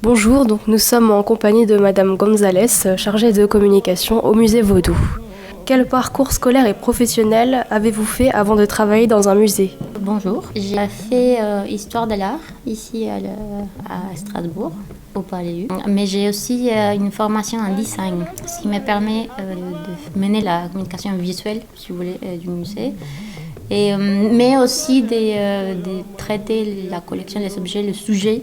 Bonjour, donc nous sommes en compagnie de Madame Gonzalez, chargée de communication au musée Vaudou. Quel parcours scolaire et professionnel avez-vous fait avant de travailler dans un musée? Bonjour, j'ai fait Histoire de l'art ici à Strasbourg, au Palais. Mais j'ai aussi une formation en design, ce qui me permet de mener la communication visuelle, si vous voulez, du musée. Mais aussi de traiter la collection des objets, le sujet,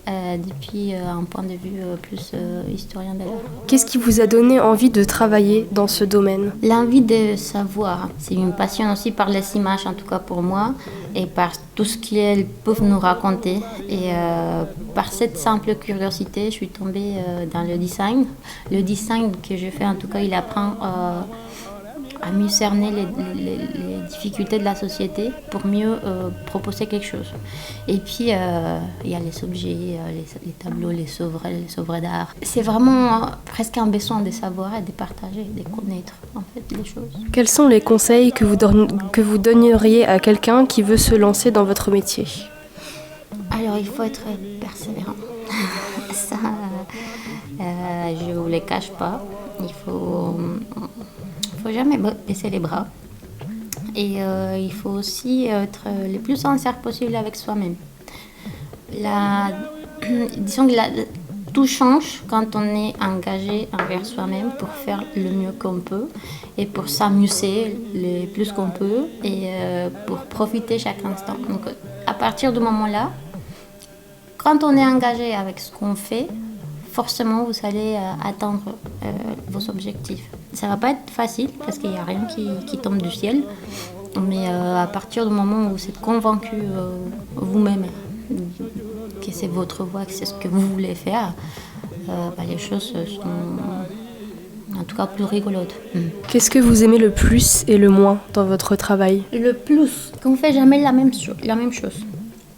depuis un point de vue plus historien de l'art. Qu'est-ce qui vous a donné envie de travailler dans ce domaine? L'envie de savoir, c'est une passion aussi par les images, en tout cas pour moi, et par tout ce qu'elles peuvent nous raconter. Et par cette simple curiosité, je suis tombée dans le design. Le design que je fais, en tout cas, il apprend à mieux cerner les difficultés de la société pour mieux proposer quelque chose. Et puis, il y a les objets, les tableaux, les œuvres d'art. C'est vraiment presque un besoin de savoir et de partager, de connaître en fait les choses. Quels sont les conseils que vous donneriez à quelqu'un qui veut se lancer dans votre métier? Alors, il faut être persévérant. Ça, je ne vous le cache pas. Il faut jamais baisser les bras. Et il faut aussi être le plus sincère possible avec soi-même. Disons que tout change quand on est engagé envers soi-même pour faire le mieux qu'on peut et pour s'amuser le plus qu'on peut et pour profiter chaque instant. Donc à partir du moment-là, quand on est engagé avec ce qu'on fait, forcément vous allez atteindre vos objectifs. Ça ne va pas être facile parce qu'il n'y a rien qui tombe du ciel, mais à partir du moment où vous êtes convaincu vous-même que c'est votre voie, que c'est ce que vous voulez faire, les choses sont en tout cas plus rigolotes. Qu'est-ce que vous aimez le plus et le moins dans votre travail? Le plus, qu'on ne fait jamais la même chose.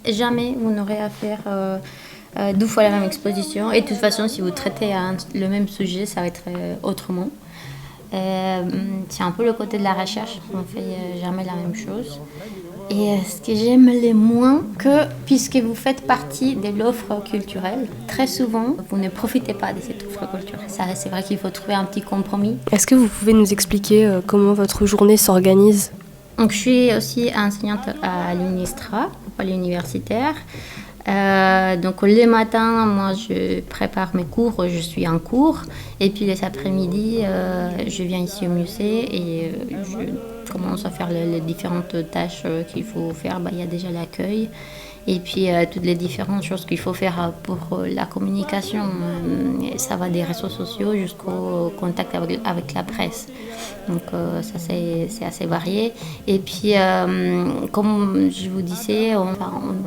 Jamais vous n'aurez à faire 2 fois la même exposition. Et de toute façon, si vous traitez le même sujet, ça va être autrement. C'est un peu le côté de la recherche. On ne fait jamais la même chose. Et ce que j'aime le moins, puisque vous faites partie de l'offre culturelle, très souvent, vous ne profitez pas de cette offre culturelle. Ça, c'est vrai qu'il faut trouver un petit compromis. Est-ce que vous pouvez nous expliquer comment votre journée s'organise? Donc, je suis aussi enseignante à l'UNISTRA, au Palais universitaire. Donc les matins, moi je prépare mes cours, je suis en cours. Et puis les après-midi, je viens ici au musée et je commence à faire les différentes tâches qu'il faut faire. Il y a déjà l'accueil. Et puis toutes les différentes choses qu'il faut faire pour la communication, ça va des réseaux sociaux jusqu'au contact avec la presse. Donc ça c'est assez varié. Et puis comme je vous disais, on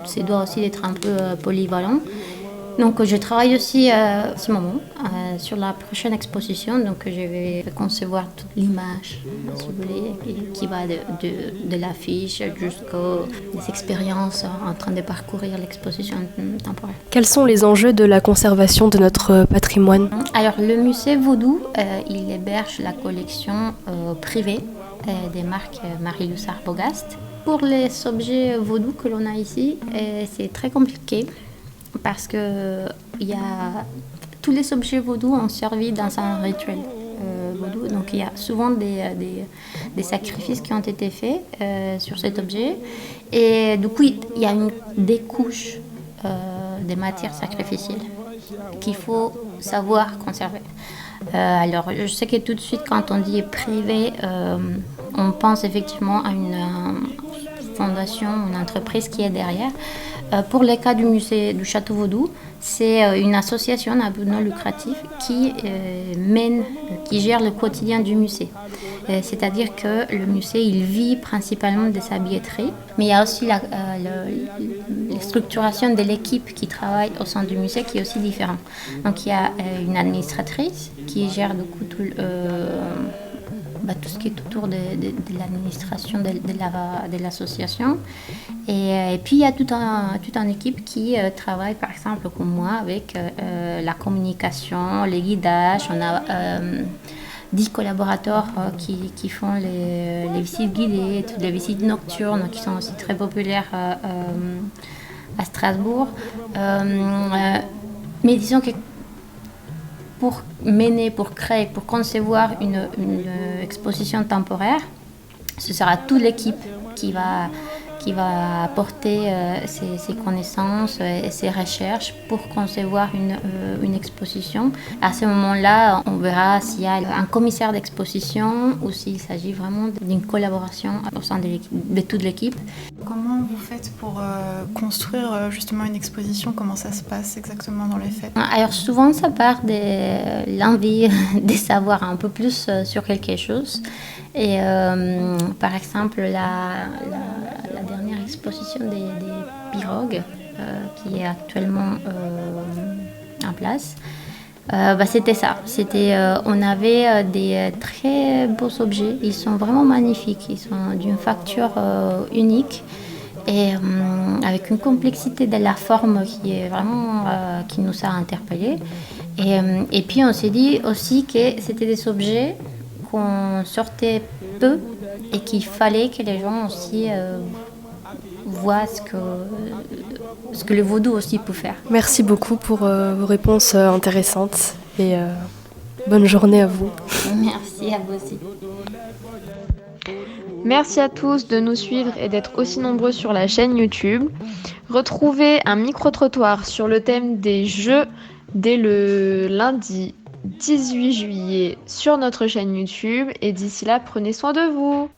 se doit aussi d'être un peu polyvalent. Donc je travaille aussi en ce moment sur la prochaine exposition. Donc je vais concevoir toute l'image, si vous voulez, qui va de l'affiche jusqu'aux expériences en train de parcourir l'exposition temporaire. Quels sont les enjeux de la conservation de notre patrimoine? Alors le musée Vaudou, il héberge la collection privée des marques Marie-Luce Arbogast. Pour les objets Vaudou que l'on a ici, c'est très compliqué. Parce que tous les objets vaudou ont servi dans un rituel vaudou. Donc il y a souvent des sacrifices qui ont été faits sur cet objet. Et du coup, il y a des couches de matières sacrificielles qu'il faut savoir conserver. Alors je sais que tout de suite, quand on dit privé, on pense effectivement à une fondation, une entreprise qui est derrière. Pour le cas du musée du Château Vaudou, c'est une association à but non lucratif qui gère le quotidien du musée. C'est-à-dire que le musée, il vit principalement de sa billetterie, mais il y a aussi la structuration de l'équipe qui travaille au sein du musée qui est aussi différente. Donc il y a une administratrice qui gère du coup tout ce qui est autour de l'administration de l'association. Et puis il y a toute une équipe qui travaille, par exemple, comme moi, avec la communication, les guidages. On a 10 collaborateurs qui font les visites guidées, toutes les visites nocturnes qui sont aussi très populaires à Strasbourg. Mais disons que pour créer, pour concevoir une exposition temporaire, ce sera toute l'équipe qui va apporter ses connaissances et ses recherches pour concevoir une exposition. À ce moment-là, on verra s'il y a un commissaire d'exposition ou s'il s'agit vraiment d'une collaboration au sein de toute l'équipe. Comment vous faites pour construire justement une exposition? Comment ça se passe exactement dans les faits? Alors souvent, ça part de l'envie de savoir un peu plus sur quelque chose. Et par exemple, la dernière exposition des pirogues qui est actuellement en place, c'était ça. On avait des très beaux objets. Ils sont vraiment magnifiques. Ils sont d'une facture unique et avec une complexité de la forme qui est vraiment qui nous a interpellés. Et puis on s'est dit aussi que c'était des objets qu'on sortait peu et qu'il fallait que les gens aussi voient ce que le vaudou aussi peut faire. Merci beaucoup pour vos réponses intéressantes et bonne journée à vous. Merci à vous aussi. Merci à tous de nous suivre et d'être aussi nombreux sur la chaîne YouTube. Retrouvez un micro-trottoir sur le thème des jeux dès le lundi 18 juillet sur notre chaîne YouTube. Et d'ici là, prenez soin de vous.